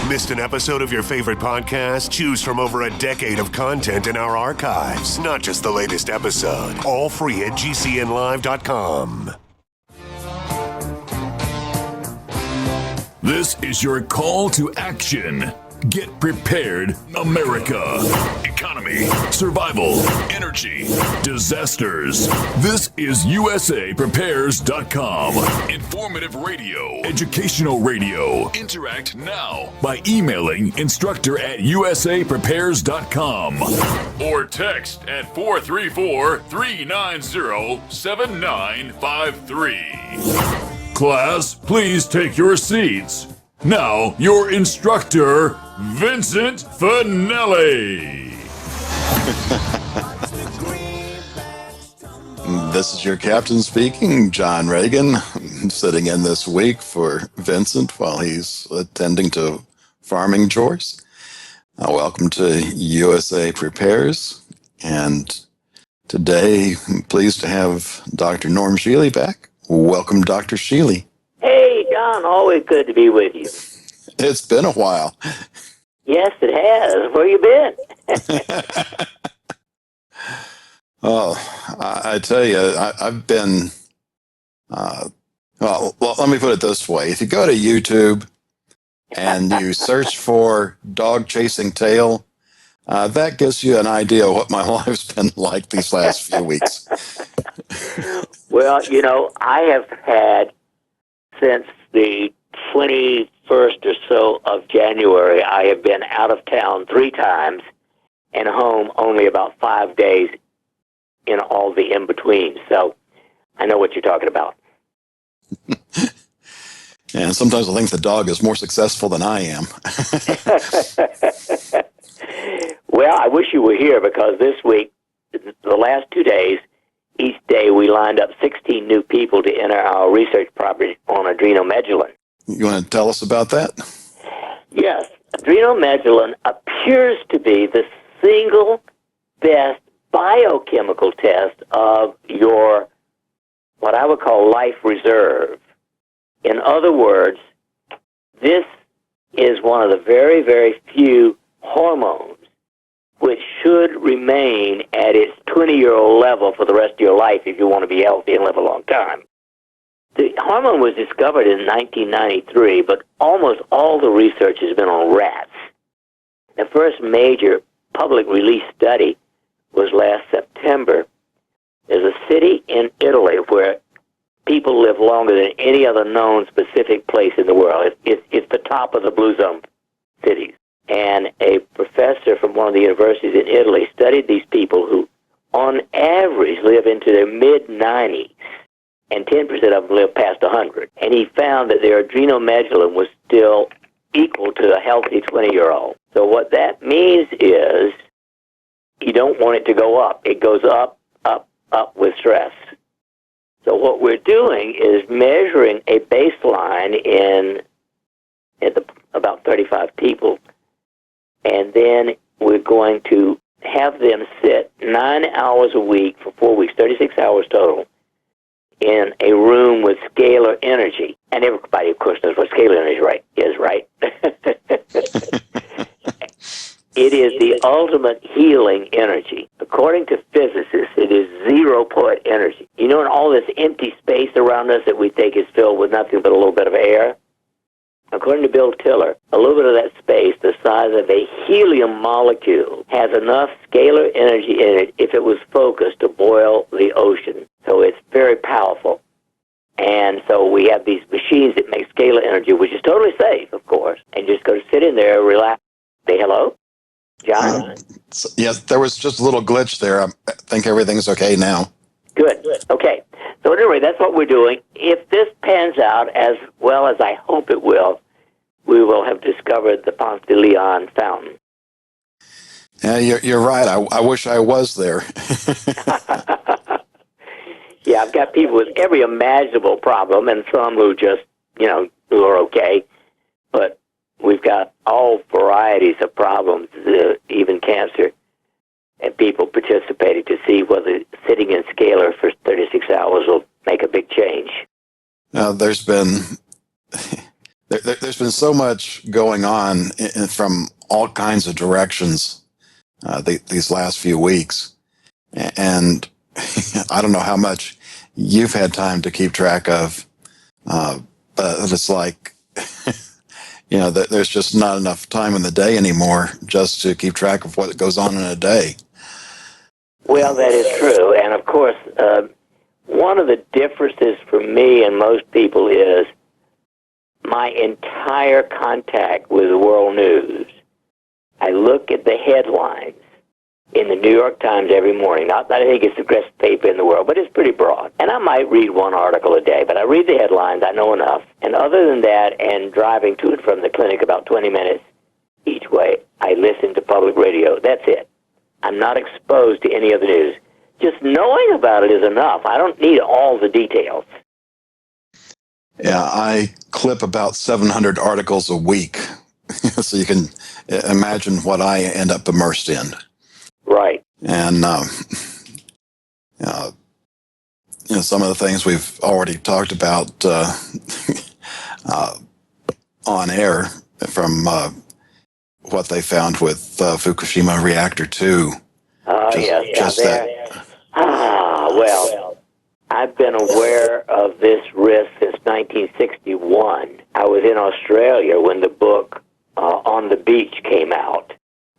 Missed an episode of your favorite podcast? Choose from over a decade of content in our archives, not just the latest episode. All free at gcnlive.com. This is your call to action. Get prepared, America. Economy, survival, energy, disasters. This is USAPrepares.com. Informative radio, educational radio. Interact now by emailing instructor@USAPrepares.com or text at 434-390-7953. Class, please take your seats. Now, your instructor, Vincent Finelli. This is your captain speaking, John Regan, sitting in this week for Vincent while he's attending to farming chores. Welcome to USA Prepares, and today I'm pleased to have Dr. Norm Shealy back. Welcome, Dr. Shealy. Hey, John, always good to be with you. It's been a while. Yes, it has. Where you been? Oh, I tell you, I've been, well, let me put it this way. If you go to YouTube and you search for dog chasing tail, that gives you an idea of what my life's been like these last few weeks. Well, you know, I have had, since the 21st or so of January, I have been out of town 3 times and home only about 5 days in all the in-between. So I know what you're talking about. And sometimes I think the dog is more successful than I am. Well, I wish you were here because this week, the last 2 days, each day we lined up 16 new people to enter our research project on adrenomedullin. You want to tell us about that? Yes. Adrenomedullin appears to be the single best biochemical test of your, what I would call life reserve. In other words, this is one of the very, very few hormones which should remain at its 20-year-old level for the rest of your life if you want to be healthy and live a long time. The hormone was discovered in 1993, but almost all the research has been on rats. The first major public release study was last September. There's a city in Italy where people live longer than any other known specific place in the world. It's the top of the blue zone cities. And a professor from one of the universities in Italy studied these people who, on average, live into their mid-90s, and 10% of them live past 100. And he found that their adrenomedullin was still equal to a healthy 20-year-old. So what that means is you don't want it to go up. It goes up, up, up with stress. So what we're doing is measuring a baseline in about 35 people, and then we're going to have them sit 9 hours a week for 4 weeks, 36 hours total, in a room with scalar energy. And everybody, of course, knows what scalar energy is, right? It is the ultimate healing energy. According to physicists, it is zero-point energy. You know, in all this empty space around us that we think is filled with nothing but a little bit of air? According to Bill Tiller, a little bit of that space, the size of a helium molecule, has enough scalar energy in it if it was focused to boil the ocean. So it's very powerful. And so we have these machines that make scalar energy, which is totally safe, of course, and just go to sit in there, relax. Say hello? John? Yes, there was just a little glitch there. I think everything's okay now. Good. Okay. So anyway, that's what we're doing. If this pans out as well as I hope it will, we will have discovered the Ponce de Leon fountain. Yeah, you're right. I wish I was there. Yeah, I've got people with every imaginable problem and some who just, who are okay. But we've got all varieties of problems, even cancer, and people participating to see whether sitting in scalar for 36 hours will make a big change. There's there's been so much going on from all kinds of directions these last few weeks. And I don't know how much you've had time to keep track of, but it's like, there's just not enough time in the day anymore just to keep track of what goes on in a day. Well, that is true. And, of course, one of the differences for me and most people is my entire contact with the world news. I look at the headlines in the New York Times every morning. Not that I think it's the best paper in the world, but it's pretty broad. And I might read one article a day, but I read the headlines. I know enough. And other than that, and driving to and from the clinic about 20 minutes each way, I listen to public radio. That's it. I'm not exposed to any other news. Just knowing about it is enough. I don't need all the details. Yeah, I clip about 700 articles a week, so you can imagine what I end up immersed in. Right. And some of the things we've already talked about on air from what they found with Fukushima Reactor 2. Well, I've been aware of this risk since 1961. I was in Australia when the book On the Beach came out,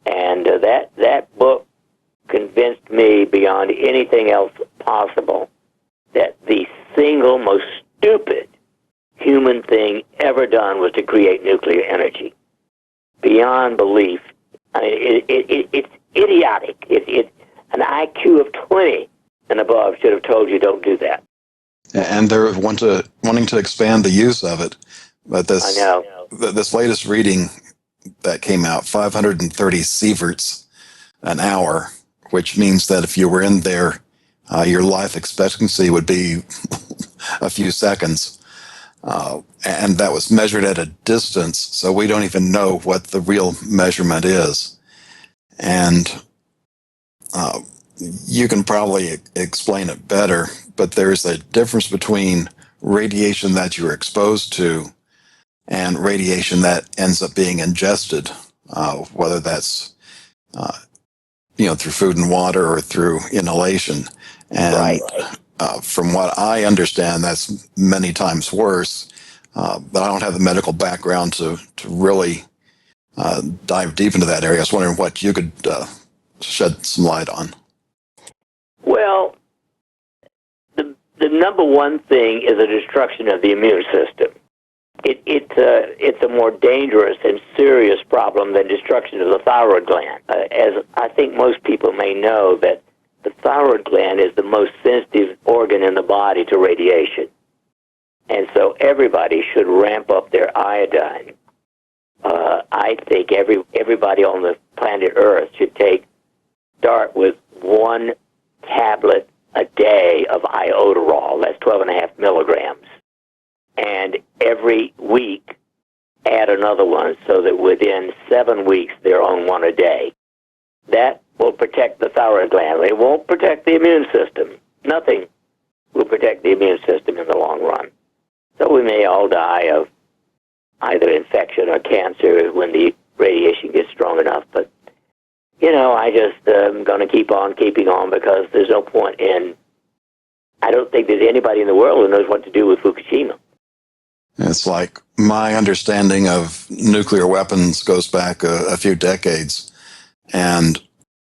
and that book convinced me beyond anything else possible that the single most stupid human thing ever done was to create nuclear energy. Beyond belief. I mean, it's idiotic. An IQ of 20 and above should have told you don't do that. And they're wanting to expand the use of it. But I know. This latest reading that came out, 530 sieverts an hour, which means that if you were in there, your life expectancy would be a few seconds. And that was measured at a distance, so we don't even know what the real measurement is. And you can probably explain it better, but there's a difference between radiation that you're exposed to and radiation that ends up being ingested, whether that's through food and water or through inhalation. And right. From what I understand, that's many times worse. But I don't have the medical background to really dive deep into that area. I was wondering what you could shed some light on. Well, the number one thing is the destruction of the immune system. It's a more dangerous and serious problem than destruction of the thyroid gland. As I think most people may know, that the thyroid gland is the most sensitive organ in the body to radiation. And so everybody should ramp up their iodine. I think everybody on the planet Earth should start with 1 tablet a day of iodoral. That's 12.5 milligrams. And every week, add another one so that within 7 weeks, they're on 1 a day. That will protect the thyroid gland. It won't protect the immune system. Nothing will protect the immune system in the long run. So we may all die of either infection or cancer when the radiation gets strong enough. But, I just am going to keep on keeping on because there's no point in... I don't think there's anybody in the world who knows what to do with Fukushima. It's like my understanding of nuclear weapons goes back a few decades. And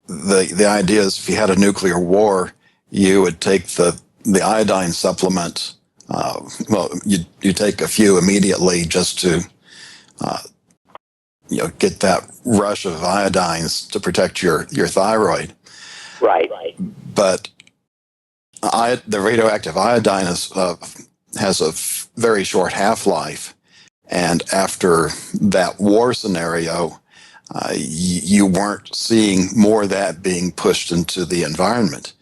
the idea is if you had a nuclear war, you would take the iodine supplement. You take a few immediately just to, get that rush of iodines to protect your thyroid. Right. But the radioactive iodine has a very short half-life, and after that war scenario, you weren't seeing more of that being pushed into the environment.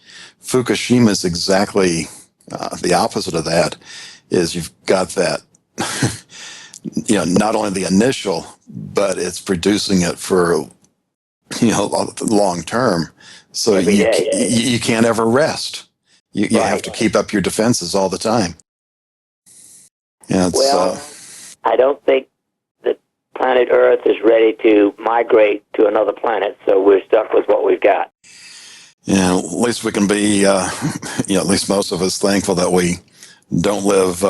Fukushima is exactly the opposite of that. Is you've got that, not only the initial, but it's producing it for, long term. So you can't ever rest. You have to keep up your defenses all the time. Yeah, I don't think that planet Earth is ready to migrate to another planet, so we're stuck with what we've got. Yeah, at least we can be, at least most of us, thankful that we don't live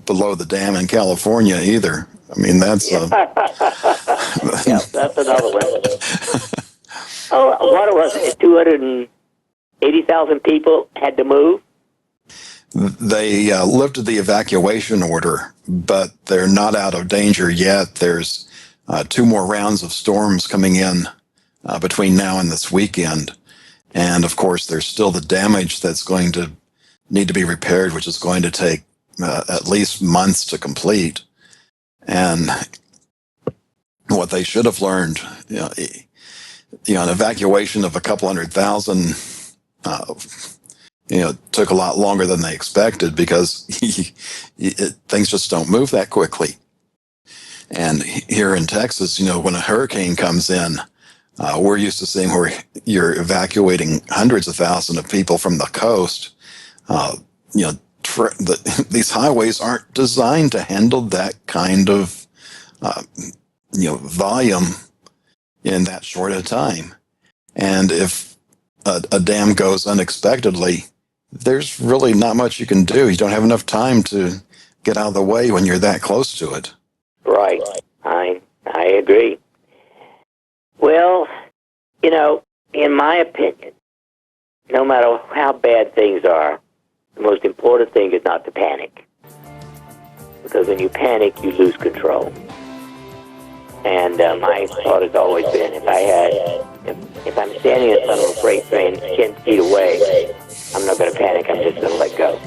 below the dam in California either. I mean, that's... Yeah, that's another one. Oh, what was it? 280,000 people had to move? They lifted the evacuation order, but they're not out of danger yet. There's 2 more rounds of storms coming in between now and this weekend. And, of course, there's still the damage that's going to need to be repaired, which is going to take at least months to complete. And what they should have learned, an evacuation of a couple 100,000, took a lot longer than they expected because things just don't move that quickly. And here in Texas, when a hurricane comes in, we're used to seeing where you're evacuating hundreds of thousands of people from the coast. These highways aren't designed to handle that kind of, volume in that short a time. And if a dam goes unexpectedly, there's really not much you can do. You don't have enough time to get out of the way when you're that close to it. Right. I agree. Well, in my opinion, no matter how bad things are, the most important thing is not to panic. Because when you panic, you lose control. And my thought has always been, if I'm standing in front of a freight train 10 feet away, I'm not going to panic. I'm just going to let go.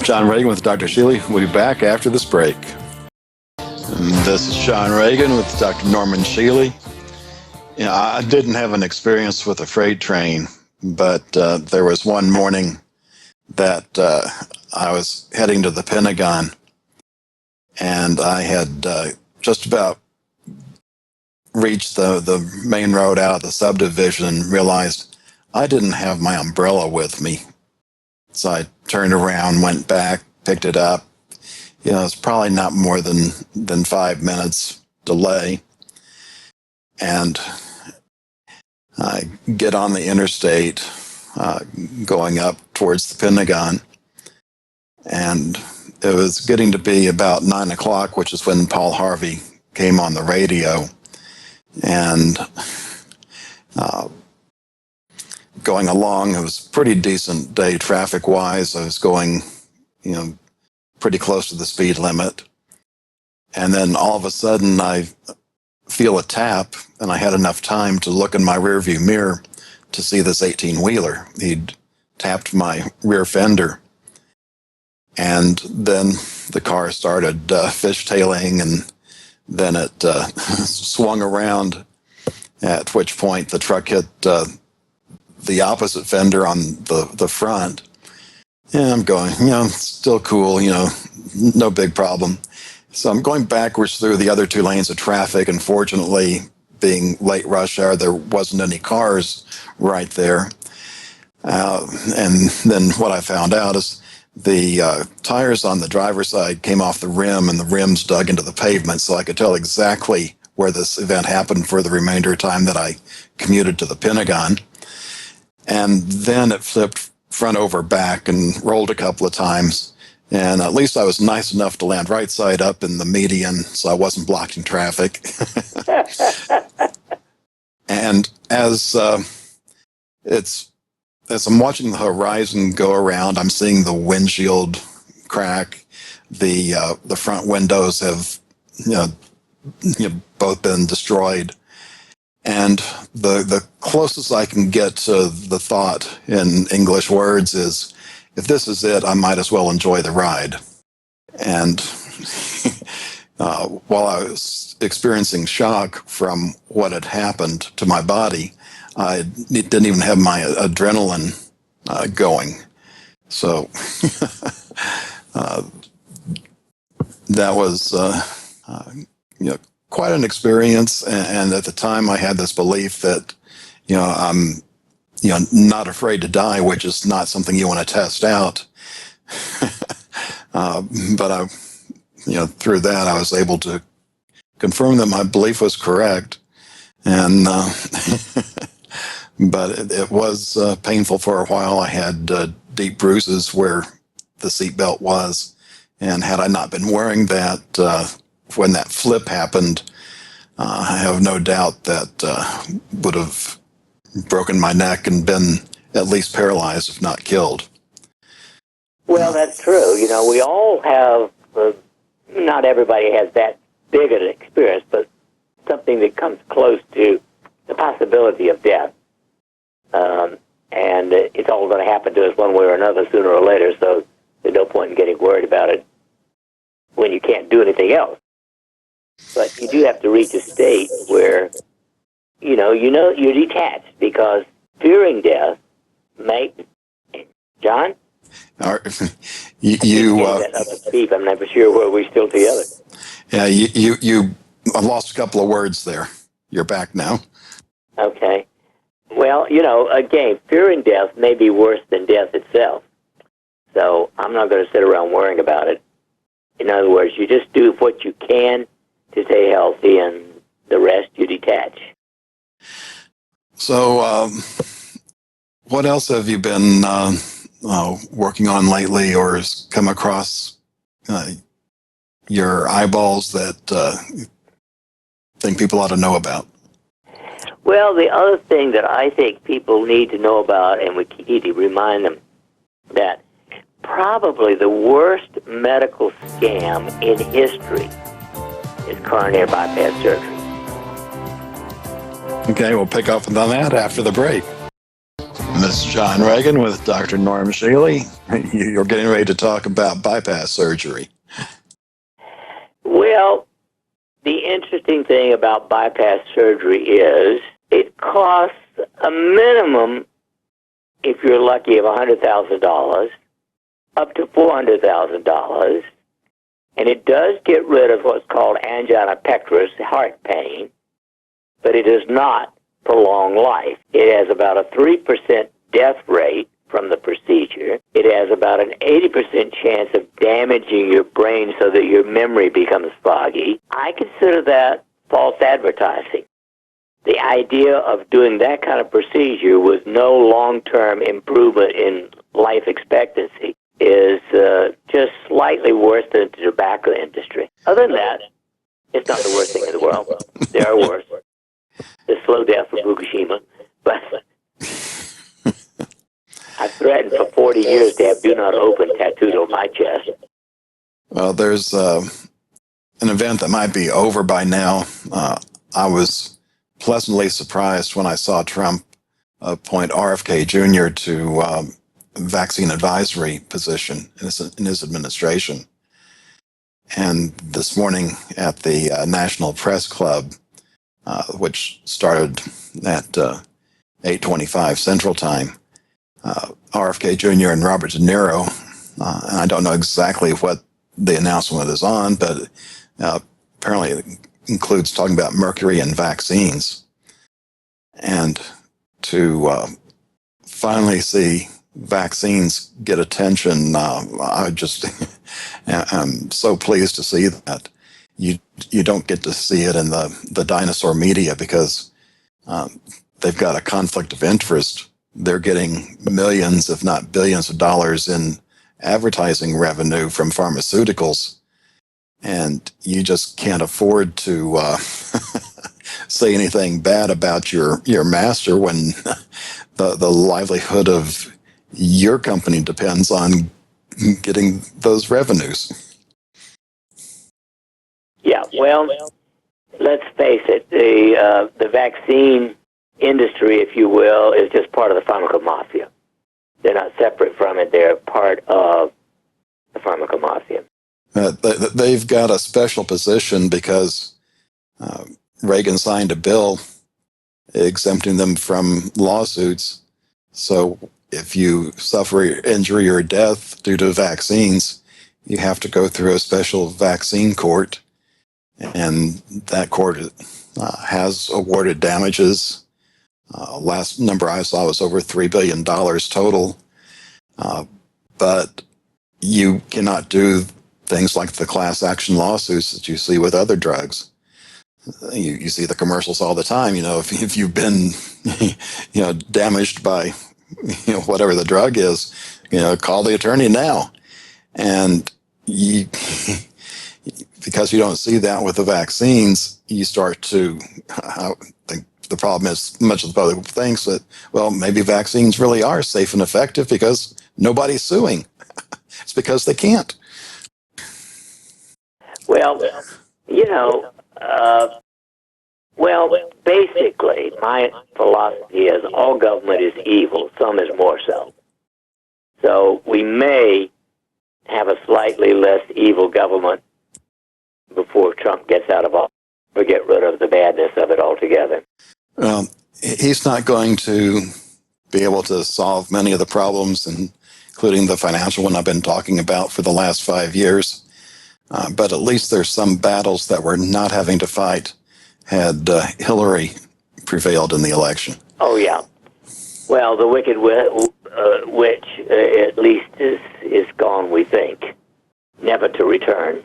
John Regan with Dr. Shealy. We'll be back after this break. And this is John Regan with Dr. Norman Shealy. I didn't have an experience with a freight train, but there was one morning that I was heading to the Pentagon, and I had just about reached the main road out of the subdivision and realized I didn't have my umbrella with me. So I turned around, went back, picked it up. It's probably not more than 5 minutes delay. And I get on the interstate going up towards the Pentagon. And it was getting to be about 9 o'clock, which is when Paul Harvey came on the radio. And going along, it was a pretty decent day traffic-wise. I was going, pretty close to the speed limit. And then all of a sudden, I feel a tap, and I had enough time to look in my rearview mirror to see this 18-wheeler. He'd tapped my rear fender. And then the car started fishtailing, and then it swung around, at which point the truck hit the opposite fender on the front. And I'm going, still cool, no big problem. So I'm going backwards through the other 2 lanes of traffic, and fortunately, being late rush hour, there wasn't any cars right there. And then what I found out is the tires on the driver's side came off the rim, and the rims dug into the pavement, so I could tell exactly where this event happened for the remainder of time that I commuted to the Pentagon. And then it flipped front over back and rolled a couple of times. And at least I was nice enough to land right side up in the median, so I wasn't blocking traffic. And as I'm watching the horizon go around, I'm seeing the windshield crack. The front windows have both been destroyed. And the closest I can get to the thought in English words is, if this is it, I might as well enjoy the ride. And while I was experiencing shock from what had happened to my body, I didn't even have my adrenaline going. So that was quite an experience. And at the time, I had this belief that I'm not afraid to die, which is not something you want to test out. But through that, I was able to confirm that my belief was correct. And, but it was painful for a while. I had deep bruises where the seatbelt was. And had I not been wearing that, when that flip happened, I have no doubt that would have broken my neck and been at least paralyzed, if not killed. Well, that's true. We all have, not everybody has that big an experience, but something that comes close to the possibility of death. And it's all going to happen to us one way or another sooner or later, so there's no point in getting worried about it when you can't do anything else. But you do have to reach a state where, you're detached, because fearing death makes... John? I'm never sure where we're still together. Yeah, you lost a couple of words there. You're back now. Okay. Well, again, fearing death may be worse than death itself. So I'm not going to sit around worrying about it. In other words, you just do what you can to stay healthy, and the rest you detach. So, what else have you been working on lately, or has come across your eyeballs that you think people ought to know about? Well, the other thing that I think people need to know about, and we need to remind them that probably the worst medical scam in history is coronary bypass surgery. Okay, we'll pick up on that after the break. This is John Regan with Dr. Norm Shealy. You're getting ready to talk about bypass surgery. Well, the interesting thing about bypass surgery is it costs a minimum, if you're lucky, of $100,000, up to $400,000, and it does get rid of what's called angina pectoris, heart pain, but it does not prolong life. It has about a 3% death rate from the procedure. It has about an 80% chance of damaging your brain so that your memory becomes foggy. I consider that false advertising. The idea of doing that kind of procedure with no long-term improvement in life expectancy is just slightly worse than the tobacco industry. Other than that, it's not the worst thing in the world. There are worse. The slow death from Fukushima. But I threatened for 40 years to have "Do Not Open" tattooed on my chest. Well, there's an event that might be over by now. I was pleasantly surprised when I saw Trump appoint RFK Jr. to vaccine advisory position in his administration. And this morning at the National Press Club, which started at 8:25 Central Time, RFK Jr. and Robert De Niro, and I don't know exactly what the announcement is on, but apparently it includes talking about mercury and vaccines. And to finally see vaccines get attention, I just am so pleased to see that. You don't get to see it in the dinosaur media because they've got a conflict of interest. They're getting millions, if not billions of dollars in advertising revenue from pharmaceuticals, and you just can't afford to say anything bad about your master when the livelihood of your company depends on getting those revenues. Yeah, well, let's face it, the vaccine industry, if you will, is just part of the pharmacomafia. They're not separate from it. They're part of the pharmacomafia. They've got a special position because Reagan signed a bill exempting them from lawsuits. So if you suffer injury or death due to vaccines, you have to go through a special vaccine court. And that court has awarded damages. Last number I saw was over $3 billion total. But you cannot do things like the class action lawsuits that you see with other drugs. You see the commercials all the time. If you've been, damaged by, whatever the drug is, call the attorney now. And you, because you don't see that with the vaccines, you start to, I think the problem is much of the public thinks that, well, maybe vaccines really are safe and effective because nobody's suing. It's because they can't. Well, basically, my philosophy is all government is evil, some is more so. So we may have a slightly less evil government before Trump gets out of office, or get rid of the badness of it altogether. He's not going to be able to solve many of the problems, including the financial one I've been talking about for the last 5 years. But at least there's some battles that we're not having to fight had Hillary prevailed in the election. Oh, yeah. Well, the wicked witch at least is gone, we think, never to return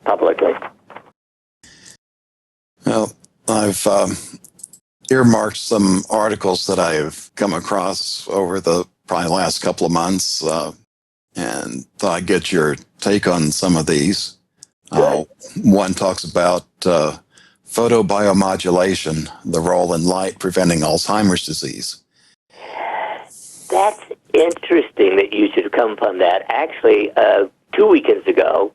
publicly. Well, I've earmarked some articles that I've come across over the probably last couple of months, and thought I'd get your take on some of these. One talks about photobiomodulation, the role in light preventing Alzheimer's disease. That's interesting that you should come from that. Actually, 2 weekends ago,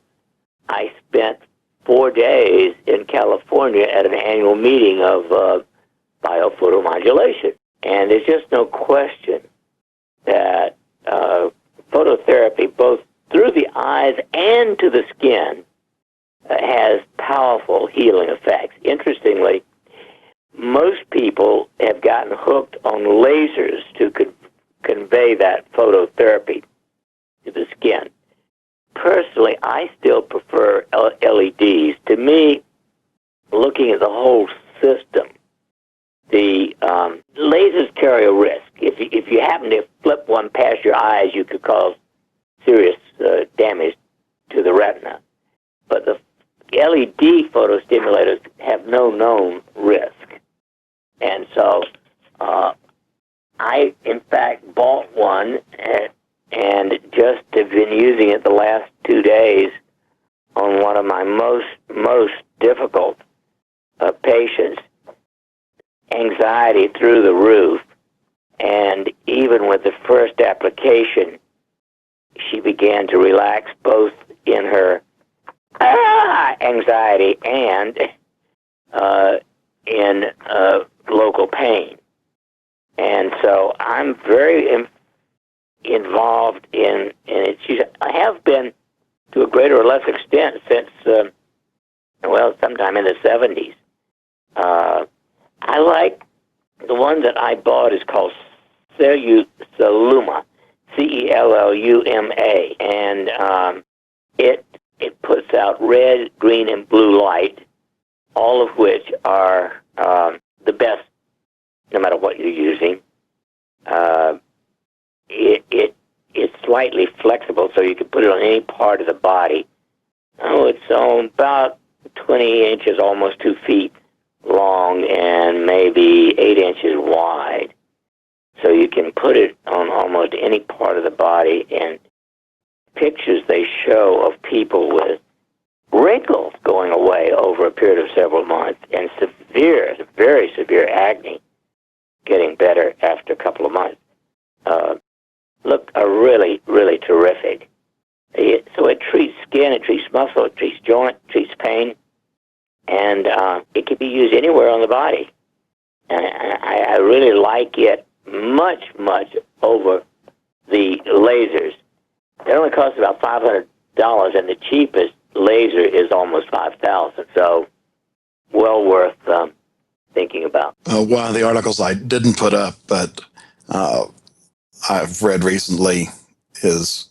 I spent 4 days in California at an annual meeting of biophotomodulation. And there's just no question that phototherapy, both through the eyes and to the skin, has powerful healing effects. Interestingly, most people have gotten hooked on lasers to convey that phototherapy to the skin. Personally, I still prefer LEDs. To me, looking at the whole system, the lasers carry a risk. If you happen to flip one past your eyes, you could cause serious damage to the retina. But the LED photostimulators have no known risk. And so I, in fact, bought one and just have been using it the last 2 days on one of my most difficult patients. Anxiety through the roof. And even with the first application, she began to relax both in her anxiety and in local pain. And so I'm very involved in it. I have been to a greater or less extent since, sometime in the 70s. I like the one that I bought is called Celluma, Celluma, and it puts out red, green, and blue light, all of which are the best, no matter what you're using. It's slightly flexible, so you can put it on any part of the body. It's about 20 inches, almost 2 feet long, and maybe 8 inches wide. So you can put it on almost any part of the body, and pictures they show of people with wrinkles going away over a period of several months, and very severe acne getting better after a couple of months. Are really, really terrific. So it treats skin, it treats muscle, it treats joint, treats pain, and it can be used anywhere on the body. And I really like it much over the lasers. It only costs about $500, and the cheapest laser is almost $5,000. So, well worth thinking about. One of the articles I didn't put up, but I've read recently, is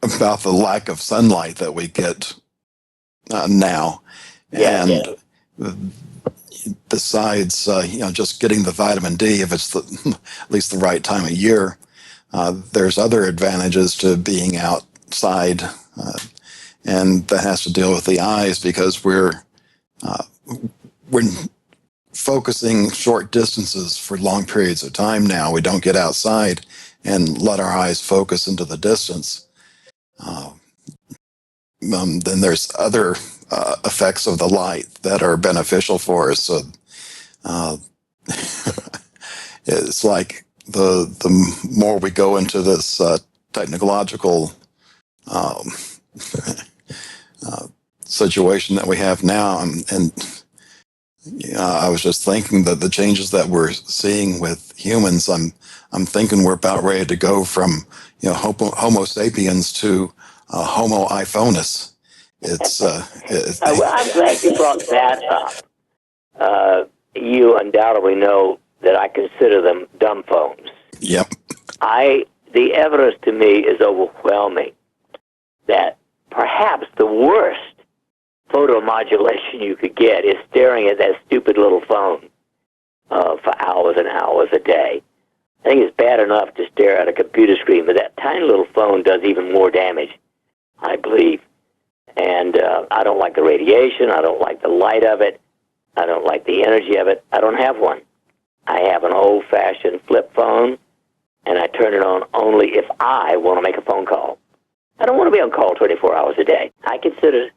about the lack of sunlight that we get now. And besides, just getting the vitamin D, if it's at least the right time of year, there's other advantages to being outside outside, and that has to deal with the eyes because we're focusing short distances for long periods of time now. We don't get outside and let our eyes focus into the distance. Then there's other effects of the light that are beneficial for us. So it's like the more we go into this technological situation that we have now, and I was just thinking that the changes that we're seeing with humans, I'm thinking we're about ready to go from Homo sapiens to Homo iPhonus. Well, I'm glad you brought that up. You undoubtedly know that I consider them dumb phones. Yep. The evidence to me is overwhelming that perhaps the worst photomodulation you could get is staring at that stupid little phone for hours and hours a day. I think it's bad enough to stare at a computer screen, but that tiny little phone does even more damage, I believe. And I don't like the radiation. I don't like the light of it. I don't like the energy of it. I don't have one. I have an old-fashioned flip phone, and I turn it on only if I want to make a phone call. I don't want to be on call 24 hours a day. I consider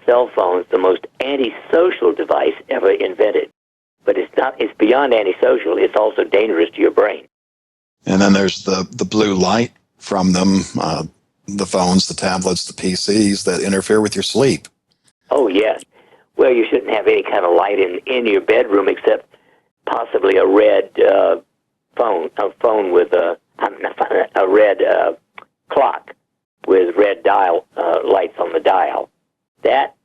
cell phones the most antisocial device ever invented. But it's beyond antisocial. It's also dangerous to your brain. And then there's the blue light from them, the phones, the tablets, the PCs that interfere with your sleep. Oh, yes. Well, you shouldn't have any kind of light in your bedroom except possibly a red phone with a red clock with red dial lights on the dial. That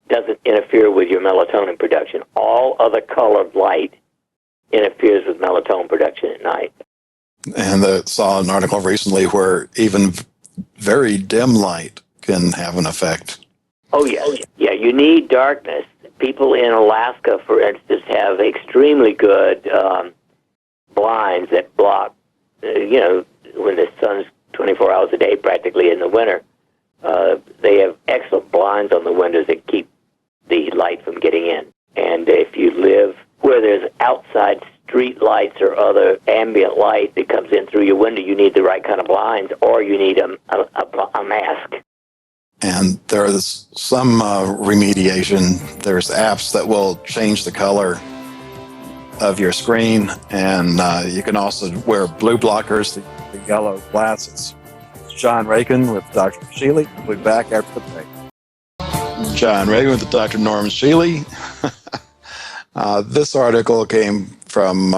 doesn't interfere with your melatonin production. All other colored light interferes with melatonin production at night. And I saw an article recently where even very dim light can have an effect. Oh, yeah. Yeah, you need darkness. People in Alaska, for instance, have extremely good blinds that block, when the sun's 24 hours a day practically in the winter. They have excellent blinds on the windows that keep the light from getting in. And if you live where there's outside street lights or other ambient light that comes in through your window, you need the right kind of blinds, or you need a mask. And there's some remediation. There's apps that will change the color of your screen, and you can also wear blue blockers, the yellow glasses. It's John Regan with Dr. Shealy. We'll be back after the break. John Regan with Dr. Norman Shealy. This article came from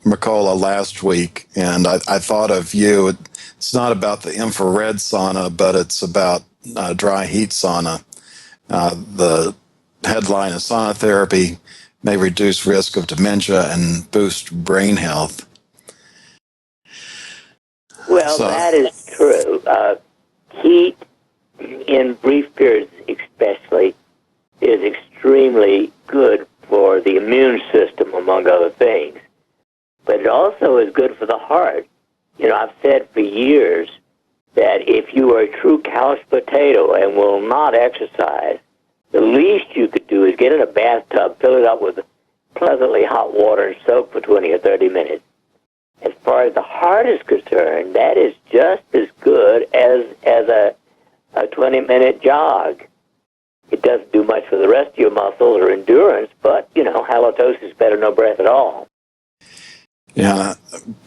Mercola last week, and I thought of you. It's not about the infrared sauna, but it's about dry heat sauna. The headline is Sauna Therapy May Reduce Risk of Dementia and Boost Brain Health. Well, that is true. Heat, in brief periods especially, is extremely good for the immune system, among other things. But it also is good for the heart. I've said for years that if you are a true couch potato and will not exercise, the least you could do is get in a bathtub, fill it up with pleasantly hot water, and soak for 20 or 30 minutes. As far as the heart is concerned, that is just as good as a 20-minute jog. It doesn't do much for the rest of your muscles or endurance, but, halitosis is better, no breath at all. Yeah,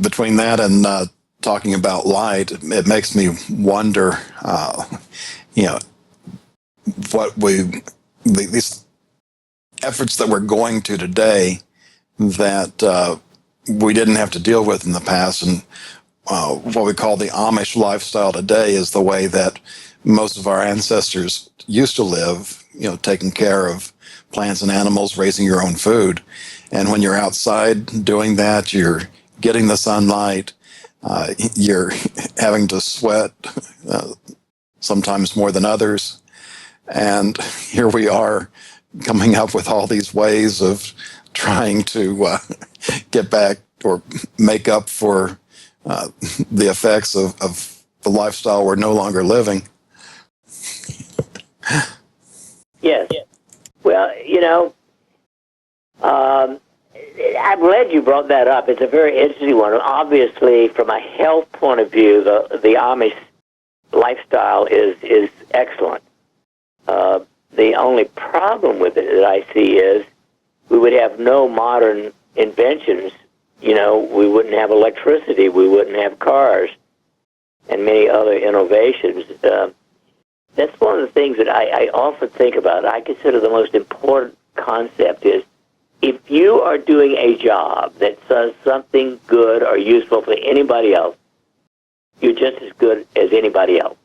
between that and talking about light, it makes me wonder, these efforts that we're going to today that we didn't have to deal with in the past, and what we call the Amish lifestyle today is the way that most of our ancestors used to live, taking care of plants and animals, raising your own food. And when you're outside doing that, you're getting the sunlight, you're having to sweat, sometimes more than others. And here we are coming up with all these ways of trying to get back or make up for the effects of the lifestyle we're no longer living. Yes. Well, I'm glad you brought that up. It's a very interesting one. Obviously, from a health point of view, the Amish lifestyle is excellent. The only problem with it that I see is we would have no modern inventions. We wouldn't have electricity. We wouldn't have cars and many other innovations. That's one of the things that I often think about. I consider the most important concept is if you are doing a job that does something good or useful for anybody else, you're just as good as anybody else.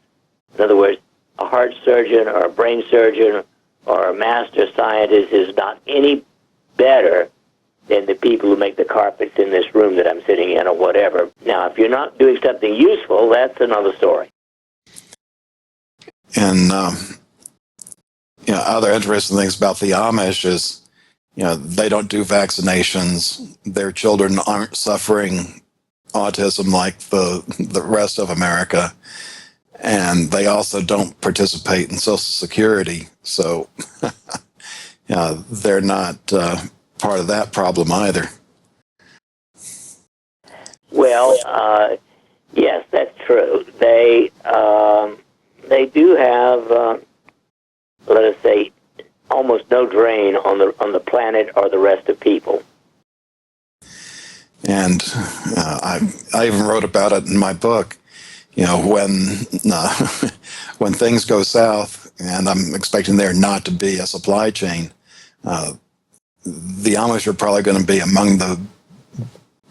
In other words, a heart surgeon or a brain surgeon or a master scientist is not any better than the people who make the carpets in this room that I'm sitting in or whatever. Now, if you're not doing something useful, that's another story. And, other interesting things about the Amish is, they don't do vaccinations. Their children aren't suffering autism like the rest of America. And they also don't participate in Social Security. So, they're not part of that problem either. Well, yes, that's true. They do have, let us say, almost no drain on the planet or the rest of people. And I even wrote about it in my book. When when things go south, and I'm expecting there not to be a supply chain, the Amish are probably going to be among the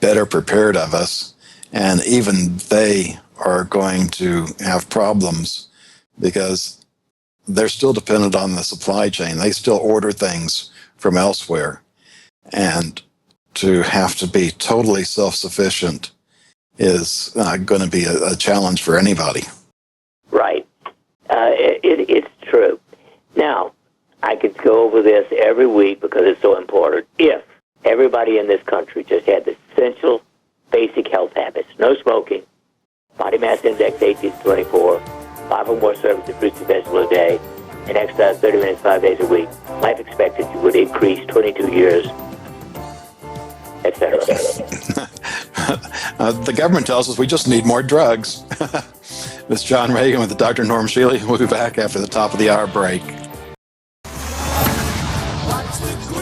better prepared of us, and even they are going to have problems because they're still dependent on the supply chain. They still order things from elsewhere, and to have to be totally self-sufficient is going to be a challenge for anybody. Right. It's true. Now, I could go over this every week because it's so important. If everybody in this country just had the essential basic health habits, no smoking, body mass index 18 to 24, 5 or more servings of fruits and vegetables a day, and exercise 30 minutes 5 days a week, life expectancy would increase 22 years, etc. The government tells us we just need more drugs. This is John Regan with Dr. Norm Shealy. We'll be back after the top of the hour break.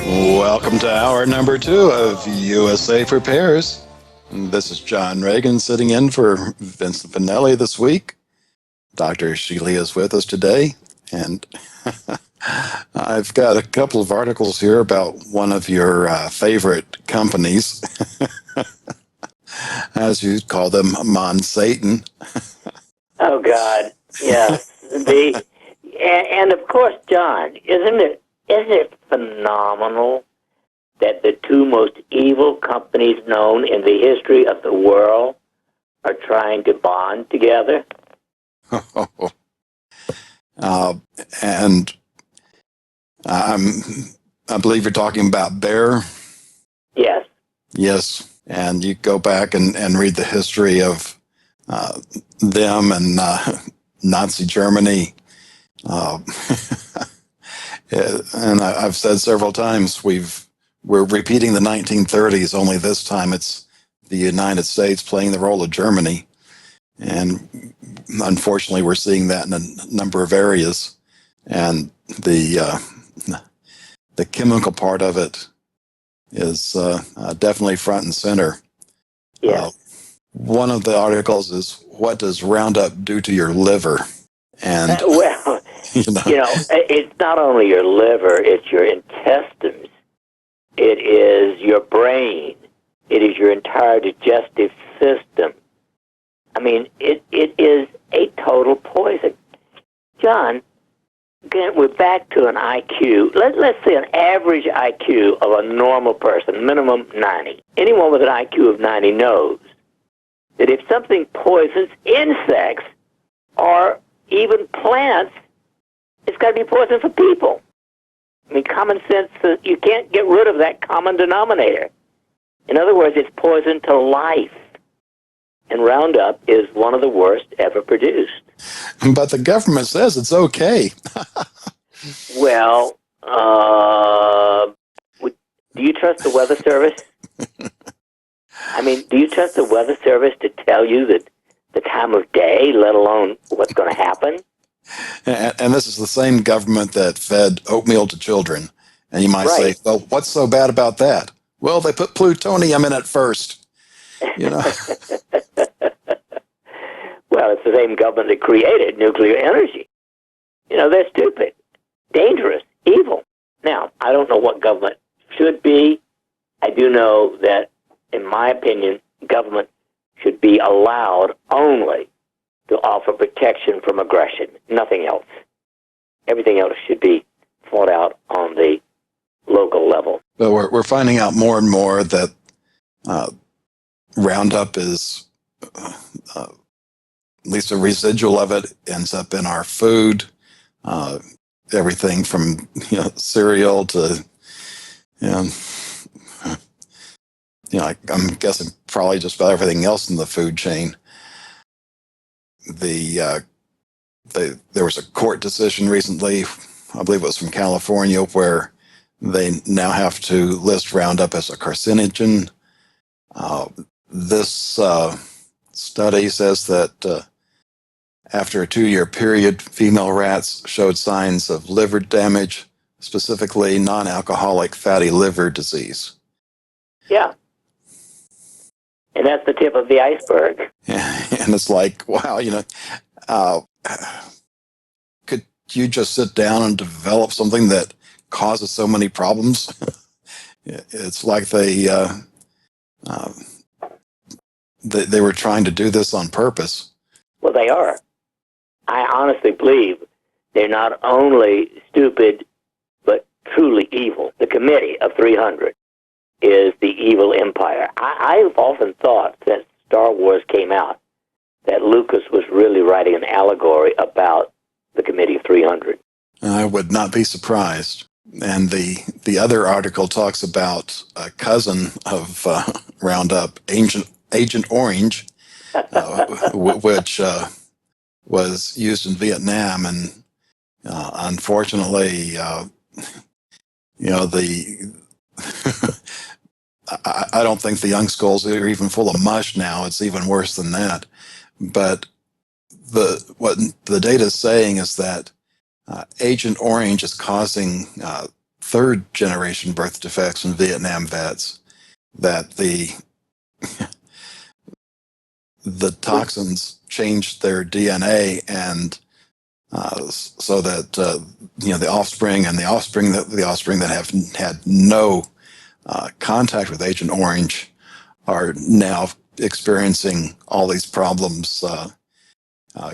Welcome to hour number 2 of USA Prepares. This is John Regan sitting in for Vincent Finelli this week. Dr. Shealy is with us today, and I've got a couple of articles here about one of your favorite companies, as you call them, Monsatan. Oh, God, yes. And of course, John, isn't it phenomenal that the two most evil companies known in the history of the world are trying to bond together? And I believe you're talking about Bayer. Yes. Yes, and you go back and read the history of them and Nazi Germany. And I've said several times we're repeating the 1930s, only this time it's the United States playing the role of Germany. And unfortunately, we're seeing that in a number of areas. And the chemical part of it is definitely front and center. Yes. One of the articles is, what does Roundup do to your liver? And well, it's not only your liver, it's your intestines. It is your brain. It is your entire digestive system. I mean, it is a total poison. John, again, we're back to an IQ. Let's say an average IQ of a normal person, minimum 90. Anyone with an IQ of 90 knows that if something poisons insects or even plants, it's got to be poison for people. I mean, common sense, you can't get rid of that common denominator. In other words, it's poison to life. and Roundup is one of the worst ever produced. But the government says it's okay. Well, do you trust the Weather Service? I mean, do you trust the Weather Service to tell you that the time of day, let alone what's going to happen? And this is the same government that fed oatmeal to children. And you might Right. say, well, what's so bad about that? Well, they put plutonium in it first. You know. Well, it's the same government that created nuclear energy. You know, they're stupid, dangerous, evil. Now, I don't know what government should be. I do know that, in my opinion, government should be allowed only to offer protection from aggression, nothing else. Everything else should be fought out on the local level. But we're finding out more and more that Roundup is, at least a residual of it, ends up in our food. Everything from cereal to, I'm guessing probably just about everything else in the food chain. There was a court decision recently, I believe it was from California, where they now have to list Roundup as a carcinogen. This study says that after a 2-year period, female rats showed signs of liver damage, specifically non-alcoholic fatty liver disease. Yeah. And that's the tip of the iceberg. And it's like, wow, could you just sit down and develop something that causes so many problems? It's like they were trying to do this on purpose. Well, they are. I honestly believe they're not only stupid, but truly evil. The Committee of 300 is the evil empire. I've often thought since Star Wars came out that Lucas was really writing an allegory about the Committee of 300. I would not be surprised. And the other article talks about a cousin of Roundup, Agent Orange, which was used in Vietnam, and unfortunately, I don't think the young skulls are even full of mush now. It's even worse than that. But what the data is saying is that Agent Orange is causing third-generation birth defects in Vietnam vets. That the toxins changed their DNA, and so that the offspring that have had no contact with Agent Orange are now experiencing all these problems,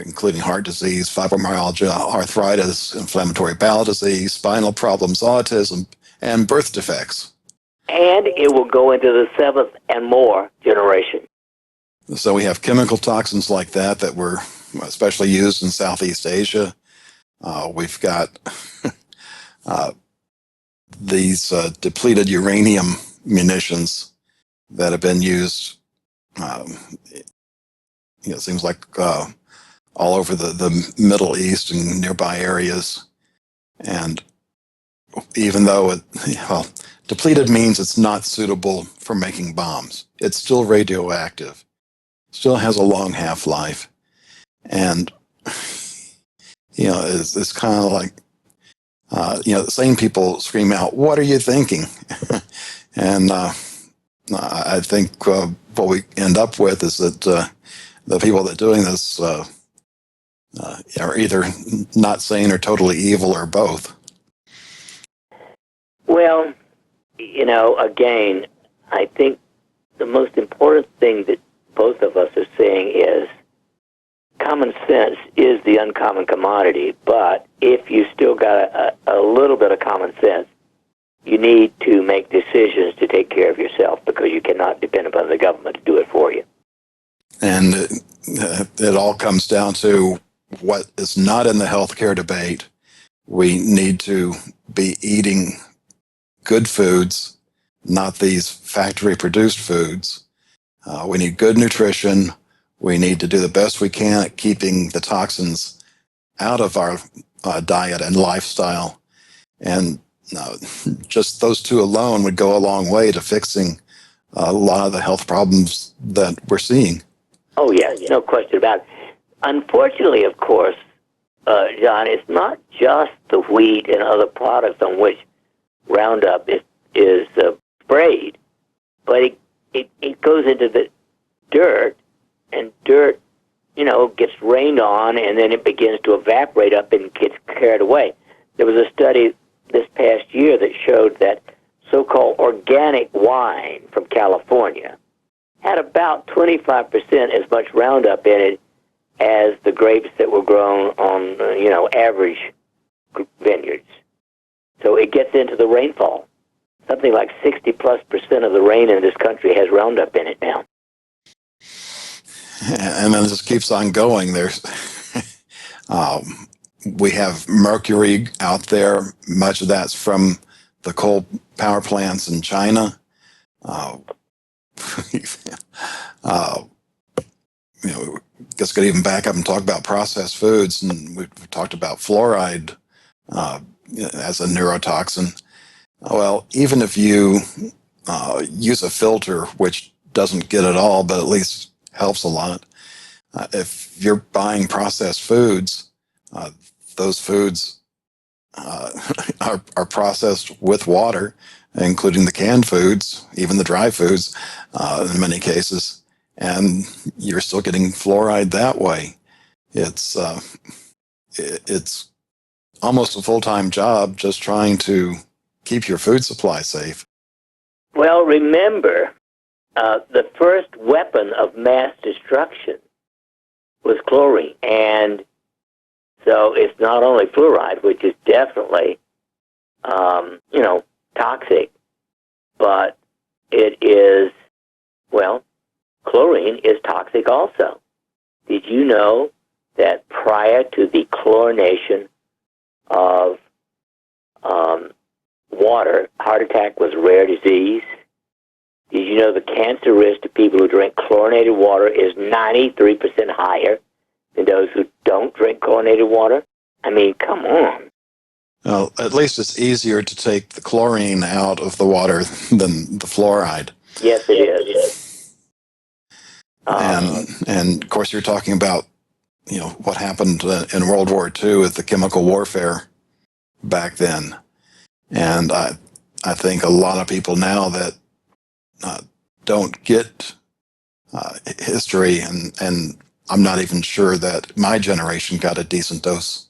including heart disease, fibromyalgia, arthritis, inflammatory bowel disease, spinal problems, autism, and birth defects. And it will go into the 7th and more generation. So we have chemical toxins like that were especially used in Southeast Asia. We've got these depleted uranium munitions that have been used, it seems like all over the Middle East and nearby areas. And even though depleted means it's not suitable for making bombs, it's still radioactive, still has a long half-life. And, it's kind of like, the same people scream out, "What are you thinking?" And I think what we end up with is that the people that are doing this are either not sane or totally evil, or both. Well, again, I think the most important thing that both of us are saying is common sense is the uncommon commodity, but if you still got a little bit of common sense, you need to make decisions to take care of yourself, because you cannot depend upon the government to do it for you. And it all comes down to what is not in the healthcare debate. We need to be eating good foods, not these factory-produced foods. We need good nutrition. We need to do the best we can at keeping the toxins out of our diet and lifestyle. And just those two alone would go a long way to fixing a lot of the health problems that we're seeing. Oh, yes, no question about it. Unfortunately, of course, John, it's not just the wheat and other products on which Roundup is sprayed, but it goes into the dirt, and dirt, gets rained on, and then it begins to evaporate up and gets carried away. There was a study this past year that showed that so-called organic wine from California had about 25% as much Roundup in it as the grapes that were grown on, average vineyards. So it gets into the rainfall. Something like 60+% of the rain in this country has Roundup in it now. And then it just keeps on going. There's, we have mercury out there. Much of that's from the coal power plants in China. Just could even back up and talk about processed foods, and we've talked about fluoride as a neurotoxin. Well, even if you use a filter, which doesn't get it all, but at least helps a lot. If you're buying processed foods, those foods are processed with water, including the canned foods, even the dry foods in many cases, and you're still getting fluoride that way. It's almost a full-time job just trying to keep your food supply safe. Well, remember, the first weapon of mass destruction was chlorine. And so it's not only fluoride, which is definitely, toxic, but it is, chlorine is toxic also. Did you know that prior to the chlorination of water, heart attack was a rare disease? Did you know the cancer risk to people who drink chlorinated water is 93% higher than those who don't drink chlorinated water? I mean, come on. Well, at least it's easier to take the chlorine out of the water than the fluoride. Yes, it is. And of course, you're talking about, what happened in World War II with the chemical warfare back then. And I think a lot of people now that don't get history, and I'm not even sure that my generation got a decent dose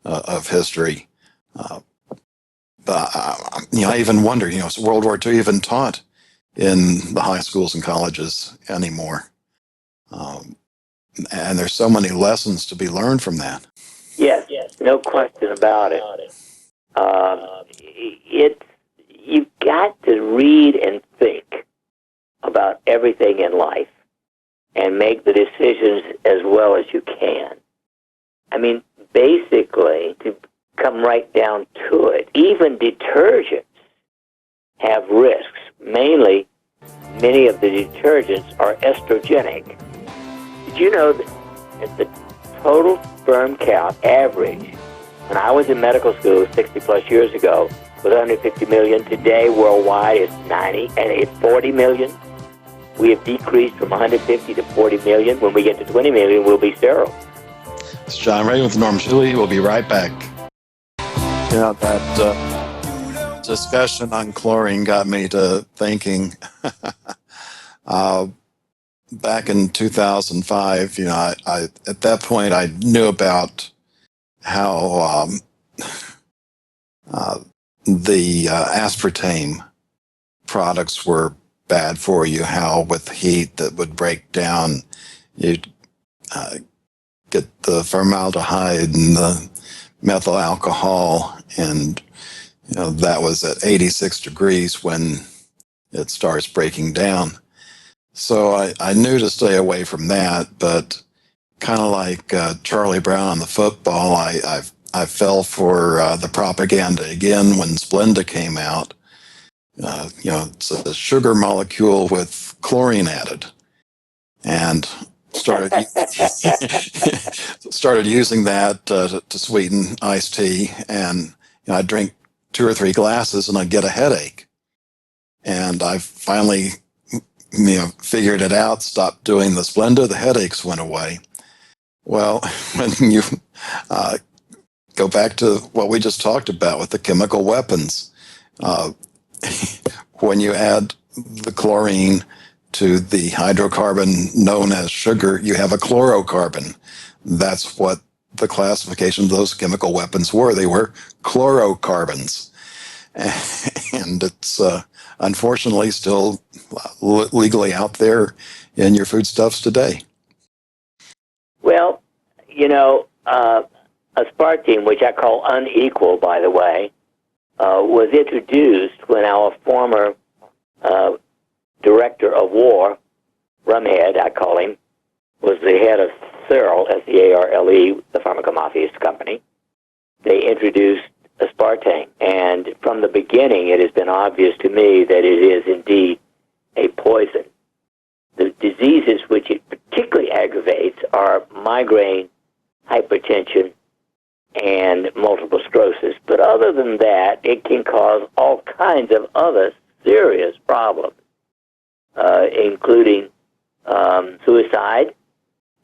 of history. But I even wonder, is World War II even taught in the high schools and colleges anymore? And there's so many lessons to be learned from that. Yes, no question about it. You've got to read and think about everything in life and make the decisions as well as you can. I mean, basically, to come right down to it, even detergents have risks. Mainly, many of the detergents are estrogenic. Did you know that the total sperm count average, when I was in medical school 60 plus years ago, was 150 million. Today, worldwide, it's 90, and it's 40 million. We have decreased from 150 to 40 million. When we get to 20 million, we'll be sterile. It's John Regan with Norm Shealy. We'll be right back. That discussion on chlorine got me to thinking. Back in 2005, I at that point I knew about how the aspartame products were bad for you, how with heat that would break down, you'd get the formaldehyde and the methyl alcohol, and that was at 86 degrees when it starts breaking down. So I knew to stay away from that, but kind of like Charlie Brown on the football, I fell for the propaganda again when Splenda came out. It's a sugar molecule with chlorine added. And started started using that to sweeten iced tea, and I'd drink 2 or 3 glasses and I'd get a headache. And I finally figured it out, stopped doing the Splenda, the headaches went away. Well, when you go back to what we just talked about with the chemical weapons, when you add the chlorine to the hydrocarbon known as sugar, you have a chlorocarbon. That's what the classification of those chemical weapons were. They were chlorocarbons. And it's unfortunately still legally out there in your foodstuffs today. Well, aspartame, which I call unequal, by the way, was introduced when our former director of war, Rumhead, I call him, was the head of Searle, S-E-A-R-L-E, the pharmacomafia company. They introduced aspartame, and from the beginning it has been obvious to me that it is indeed a poison. The diseases which it particularly aggravates are migraine, hypertension, and multiple sclerosis. But other than that, it can cause all kinds of other serious problems, including suicide,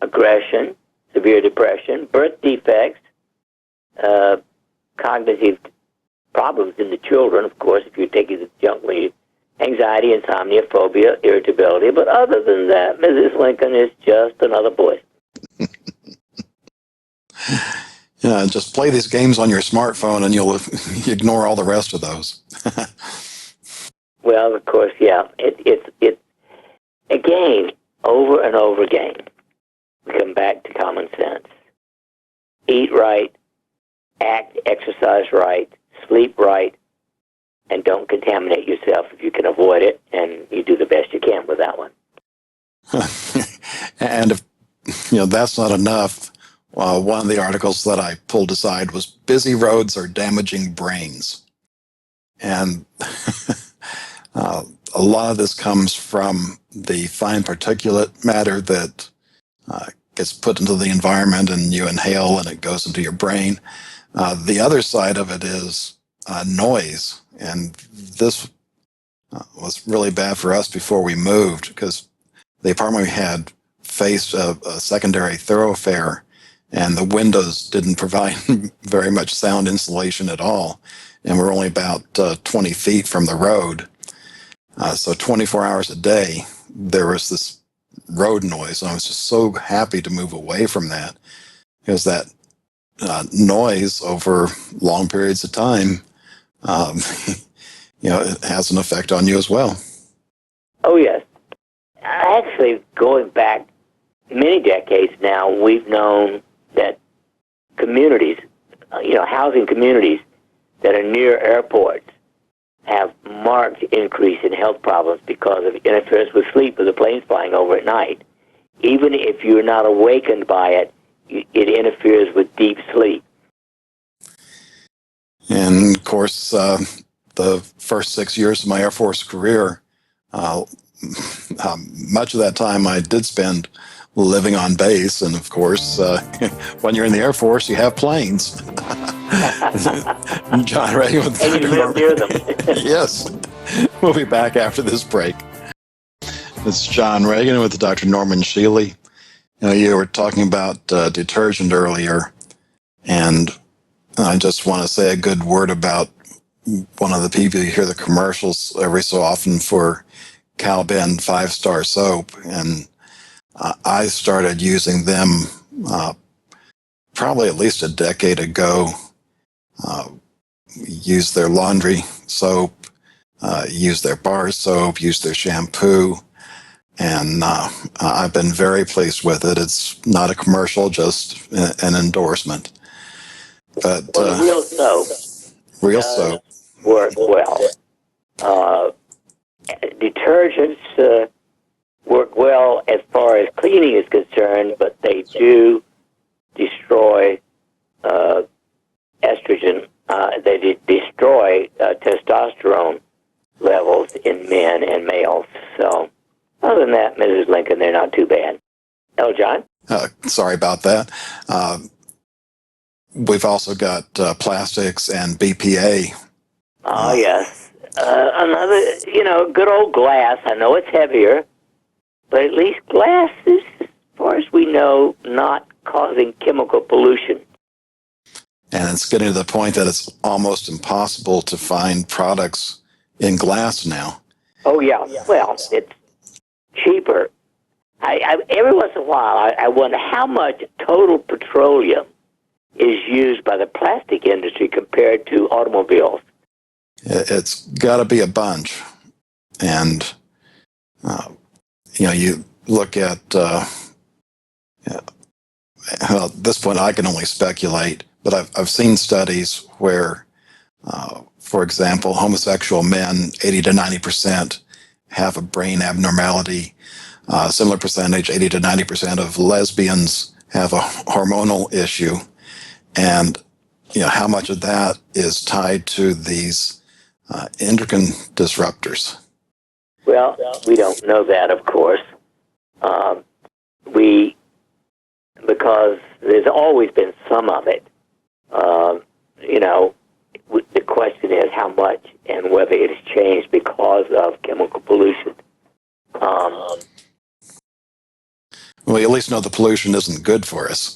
aggression, severe depression, birth defects, cognitive problems in the children, of course, if you're taking the junk lead, anxiety, insomnia, phobia, irritability. But other than that, Mrs. Lincoln is just another poison. Yeah, just play these games on your smartphone and you'll ignore all the rest of those. Well, of course, yeah. It's again, over and over again, we come back to common sense. Eat right, exercise right, sleep right, and don't contaminate yourself if you can avoid it, and you do the best you can with that one. And if that's not enough, one of the articles that I pulled aside was busy roads are damaging brains. And a lot of this comes from the fine particulate matter that gets put into the environment and you inhale and it goes into your brain. The other side of it is noise. And this was really bad for us before we moved because the apartment we had faced a secondary thoroughfare, and the windows didn't provide very much sound insulation at all. And we're only about 20 feet from the road. So 24 hours a day, there was this road noise. And I was just so happy to move away from that because that noise over long periods of time, it has an effect on you as well. Oh, yes. Actually, going back many decades now, we've known that communities, housing communities that are near airports have marked increase in health problems because of interference with sleep with the planes flying over at night. Even if you're not awakened by it, it interferes with deep sleep. And, of course, the first 6 years of my Air Force career, much of that time I did spend living on base. And, of course, when you're in the Air Force, you have planes. John Regan with and you live near them. Yes. We'll be back after this break. It's John Regan with Dr. Norman Shealy. You were talking about detergent earlier, and I just want to say a good word about one of the people. You hear the commercials every so often for Calben 5-star soap, and I started using them probably at least a decade ago. Use their laundry soap, use their bar soap, use their shampoo, and I've been very pleased with it. It's not a commercial, just an endorsement. But real soap. Real soap work well. Detergents work well as far as cleaning is concerned, but they do destroy estrogen. They destroy testosterone levels in men and males. So, other than that, Mrs. Lincoln, they're not too bad. Hello, John. Sorry about that. We've also got plastics and BPA. Oh, yes. Another, good old glass. I know it's heavier, but at least glass is, as far as we know, not causing chemical pollution. And it's getting to the point that it's almost impossible to find products in glass now. Oh, yeah. Well, it's cheaper. Every once in a while, I wonder how much total petroleum is used by the plastic industry compared to automobiles. It's got to be a bunch. And, you look at, well, at this point, I can only speculate, but I've seen studies where, for example, homosexual men, 80 to 90%, have a brain abnormality. Similar percentage, 80 to 90% of lesbians have a hormonal issue. And, how much of that is tied to these endocrine disruptors? Well, we don't know that, of course. Because there's always been some of it. The question is how much and whether it has changed because of chemical pollution. Well, you at least know the pollution isn't good for us.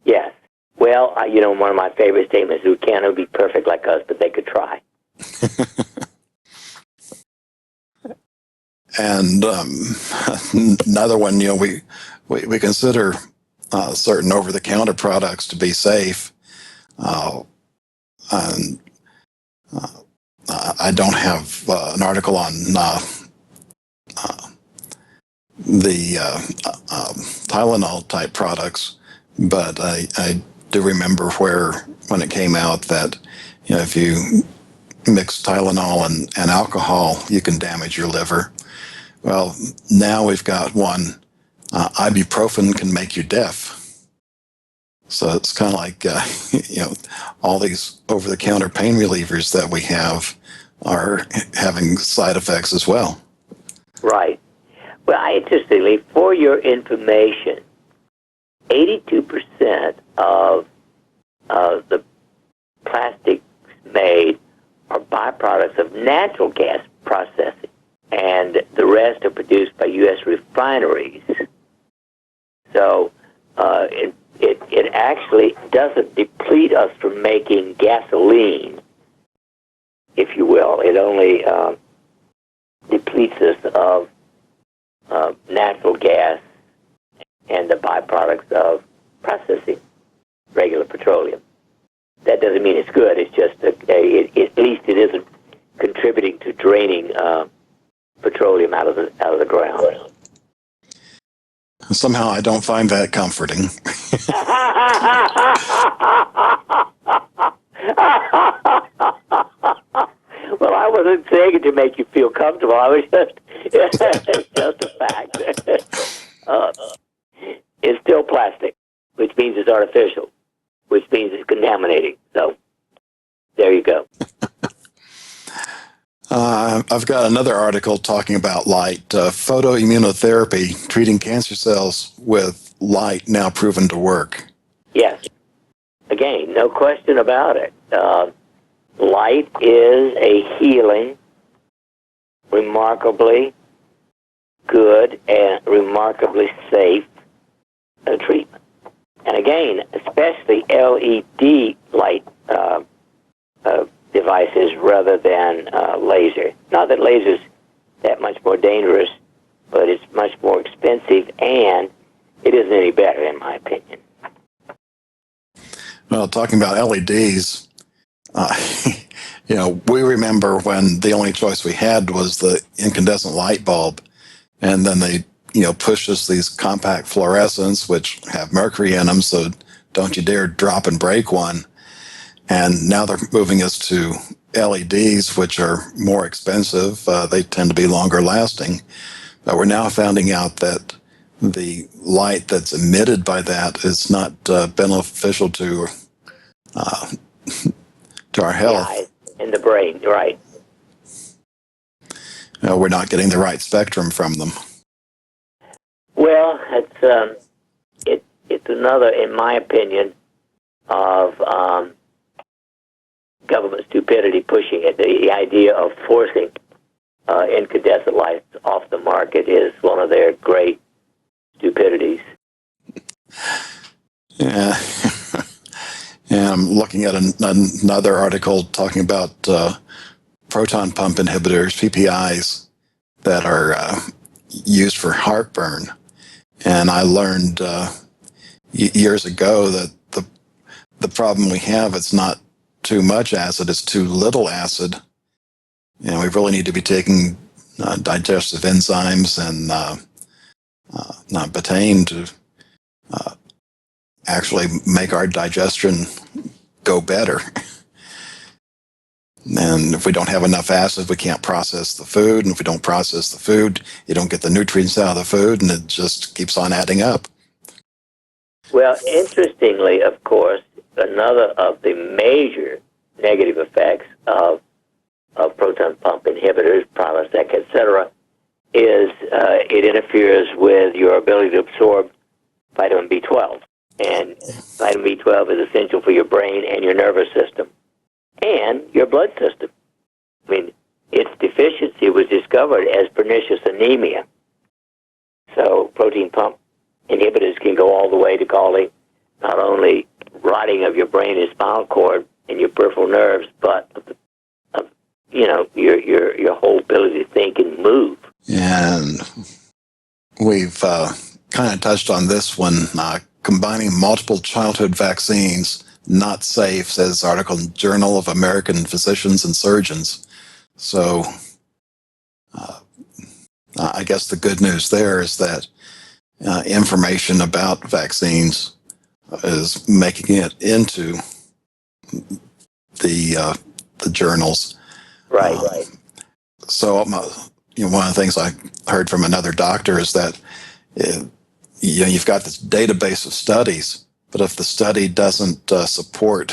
Yes. Well, one of my favorite statements is, we can't be perfect like us, but they could try. And another one, we consider certain over-the-counter products to be safe. And I don't have an article on the Tylenol-type products, but I do remember when it came out that, if you mix Tylenol and alcohol, you can damage your liver. Well, now we've got one, ibuprofen can make you deaf. So it's kind of like, all these over-the-counter pain relievers that we have are having side effects as well. Right. Well, interestingly, for your information, 82% of the plastics made are byproducts of natural gas processing, and the rest are produced by U.S. refineries. So it actually doesn't deplete us from making gasoline, if you will. It only depletes us of natural gas and the byproducts of processing regular petroleum. That doesn't mean it's good. It's just at least it isn't contributing to draining petroleum out of the ground. Somehow I don't find that comforting. Well, I wasn't saying it to make you feel comfortable. I was just a fact. It's still plastic, which means it's artificial, which means it's contaminating. So there you go. I've got another article talking about light. Photoimmunotherapy, treating cancer cells with light, now proven to work. Yes. Again, no question about it. Light is a healing, remarkably good and remarkably safe treatment. And again, especially LED light devices rather than laser. Not that laser's that much more dangerous, but it's much more expensive, and it isn't any better, in my opinion. Well, talking about LEDs, we remember when the only choice we had was the incandescent light bulb, and then they, pushed us these compact fluorescents, which have mercury in them, so don't you dare drop and break one. And now they're moving us to LEDs, which are more expensive. They tend to be longer lasting. But we're now finding out that the light that's emitted by that is not beneficial to our health. Yeah, in the brain, right. We're not getting the right spectrum from them. Well, it's another, in my opinion, of government stupidity pushing it. The idea of forcing incandescent lights off the market is one of their great stupidities. Yeah. And I'm looking at another article talking about proton pump inhibitors, PPIs, that are used for heartburn. And I learned years ago that the problem we have, it's not too much acid, it's too little acid. And we really need to be taking digestive enzymes and betaine to actually make our digestion go better. And if we don't have enough acid, we can't process the food. And if we don't process the food, you don't get the nutrients out of the food, and it just keeps on adding up. Well, interestingly, of course, another of the major negative effects of proton pump inhibitors, Prilosec, etc., is it interferes with your ability to absorb vitamin B12. And vitamin B12 is essential for your brain and your nervous system and your blood system. I mean, its deficiency was discovered as pernicious anemia. So protein pump inhibitors can go all the way to causing not only rotting of your brain and spinal cord and your peripheral nerves, but your whole ability to think and move. And we've kind of touched on this one, combining multiple childhood vaccines, not safe, says article in Journal of American Physicians and Surgeons. So I guess the good news there is that information about vaccines is making it into the journals. Right. So one of the things I heard from another doctor is that you've got this database of studies, but if the study doesn't support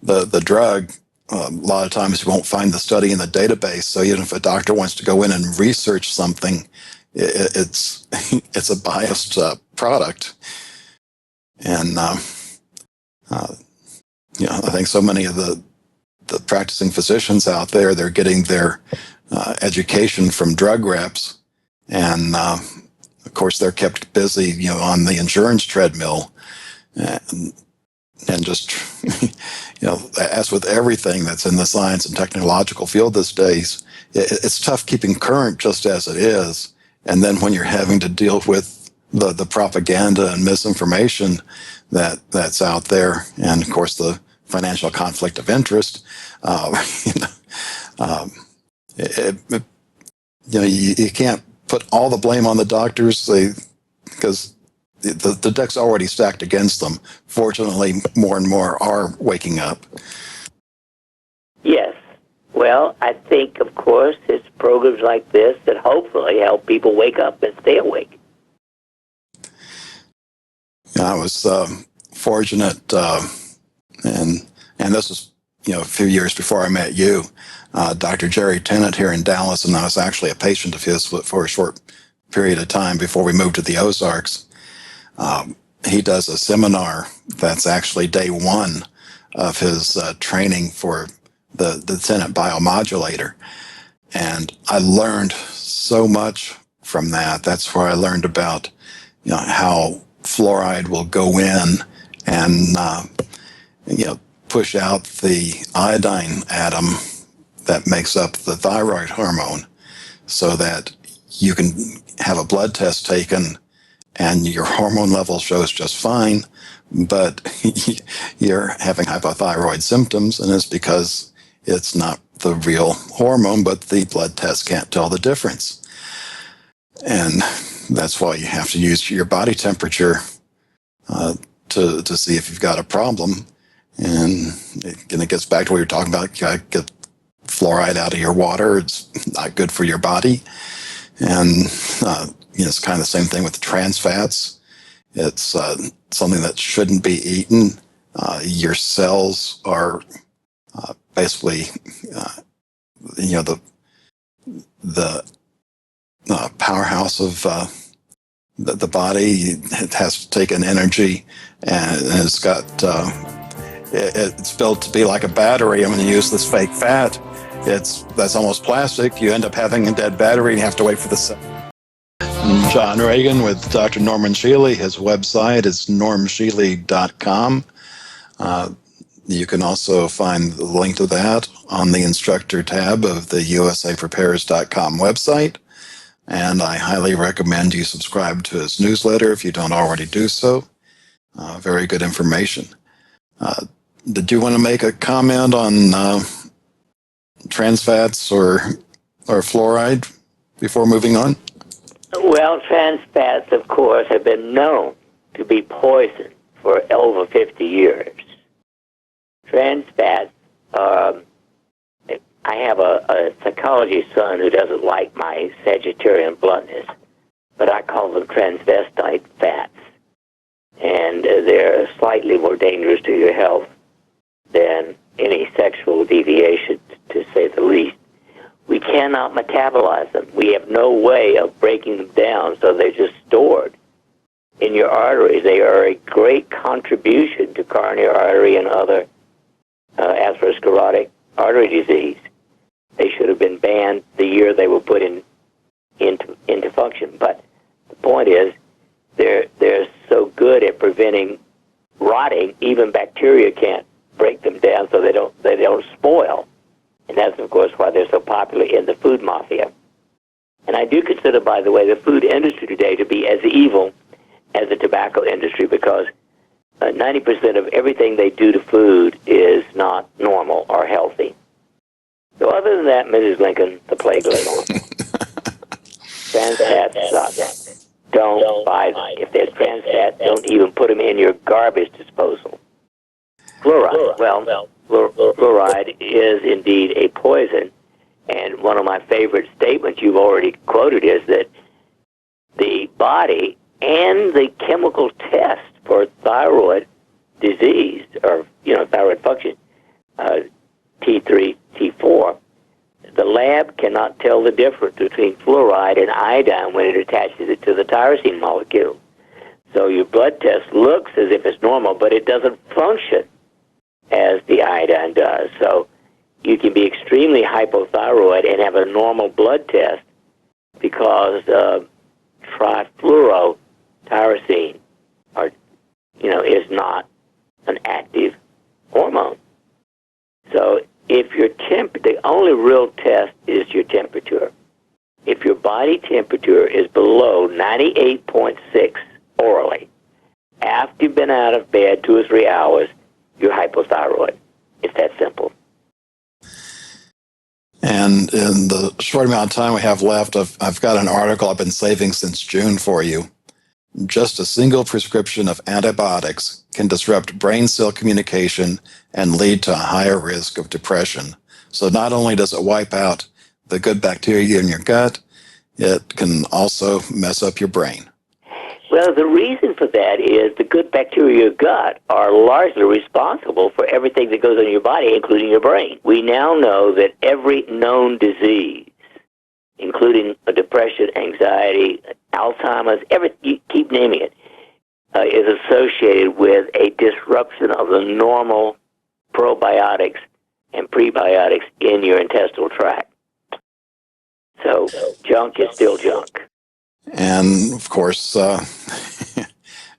the drug, a lot of times you won't find the study in the database. So even if a doctor wants to go in and research something, it's a biased product. And I think so many of the practicing physicians out there, they're getting their education from drug reps, and of course they're kept busy, on the insurance treadmill, and just as with everything that's in the science and technological field these days, it's tough keeping current just as it is. And then when you're having to deal with the propaganda and misinformation that's out there, and of course the financial conflict of interest, you can't put all the blame on the doctors, because the deck's already stacked against them. Fortunately, more and more are waking up. Yes. Well, I think, of course, it's programs like this that hopefully help people wake up and stay awake. I was fortunate, and this was a few years before I met you. Dr. Jerry Tennant here in Dallas, and I was actually a patient of his for a short period of time before we moved to the Ozarks. He does a seminar that's actually day one of his training for the Tennant biomodulator. And I learned so much from that. That's where I learned about how fluoride will go in and push out the iodine atom that makes up the thyroid hormone, so that you can have a blood test taken and your hormone level shows just fine, but you're having hypothyroid symptoms, and it's because it's not the real hormone, but the blood test can't tell the difference. And that's why you have to use your body temperature to see if you've got a problem. And it gets back to what you're talking about. You gotta get fluoride out of your water. It's not good for your body. And it's kind of the same thing with the trans fats. It's something that shouldn't be eaten. Your cells are basically, the powerhouse of the body has to take in energy, and it's got it's built to be like a battery. And when you use this fake fat, that's almost plastic. You end up having a dead battery, and you have to wait for the cell. John Regan with Dr. Norman Shealy. His website is normshealy.com. You can also find the link to that on the instructor tab of the usaprepares.com website. And I highly recommend you subscribe to his newsletter if you don't already do so. Very good information. Did you want to make a comment on trans fats or fluoride before moving on? Well, trans fats, of course, have been known to be poison for over 50 years. Trans fats, I have a psychology son who doesn't like my Sagittarian bluntness, but I call them transvestite fats. And they're slightly more dangerous to your health than any sexual deviation, to say the least. We cannot metabolize them. We have no way of breaking them down, so they're just stored in your arteries. They are a great contribution to coronary artery and other atherosclerotic artery disease. They should have been banned the year they were put into function. But the point is, they're so good at preventing rotting, even bacteria can't break them down, so they don't spoil. And that's, of course, why they're so popular in the food mafia. And I do consider, by the way, the food industry today to be as evil as the tobacco industry, because 90% of everything they do to food is not normal or healthy. So other than that, Mrs. Lincoln, the plague lay on. Trans fats suck. Don't buy them. If there's trans fat, don't even put them in your garbage disposal. Fluoride. Well, fluoride is indeed a poison, and one of my favorite statements you've already quoted is that the body and the chemical test for thyroid disease, or thyroid function, T3, T4, the lab cannot tell the difference between fluoride and iodine when it attaches it to the tyrosine molecule. So your blood test looks as if it's normal, but it doesn't function as the iodine does. So you can be extremely hypothyroid and have a normal blood test because trifluorotyrosine is not an active hormone. So if your the only real test is your temperature. If your body temperature is below 98.6 orally, after you've been out of bed 2 or 3 hours, you're hypothyroid. It's that simple. And in the short amount of time we have left, I've got an article I've been saving since June for you. Just a single prescription of antibiotics can disrupt brain cell communication and lead to a higher risk of depression. So not only does it wipe out the good bacteria in your gut, it can also mess up your brain. Well, the reason for that is the good bacteria in your gut are largely responsible for everything that goes on in your body, including your brain. We now know that every known disease, including depression, anxiety, Alzheimer's, you keep naming it, is associated with a disruption of the normal probiotics and prebiotics in your intestinal tract. So junk is still junk. And, of course,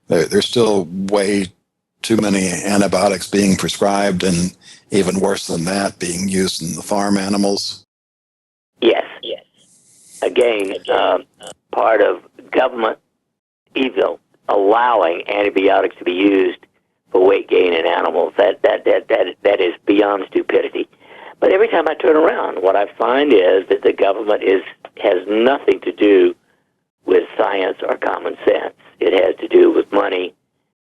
there's still way too many antibiotics being prescribed, and even worse than that, being used in the farm animals. Yes. Again, part of government evil allowing antibiotics to be used for weight gain in animals. That is beyond stupidity. But every time I turn around, what I find is that the government has nothing to do with science or common sense. It has to do with money,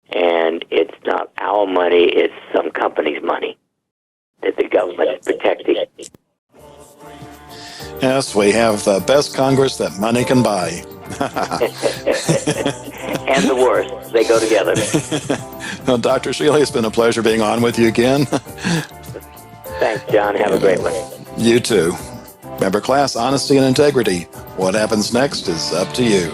and it's not our money, it's some company's money that the government is protecting. Yes, we have the best Congress that money can buy. And the worst. They go together. Well, Dr. Shealy, it's been a pleasure being on with you again. Thanks, John. Have a great one. You too. Remember, class, honesty and integrity. What happens next is up to you.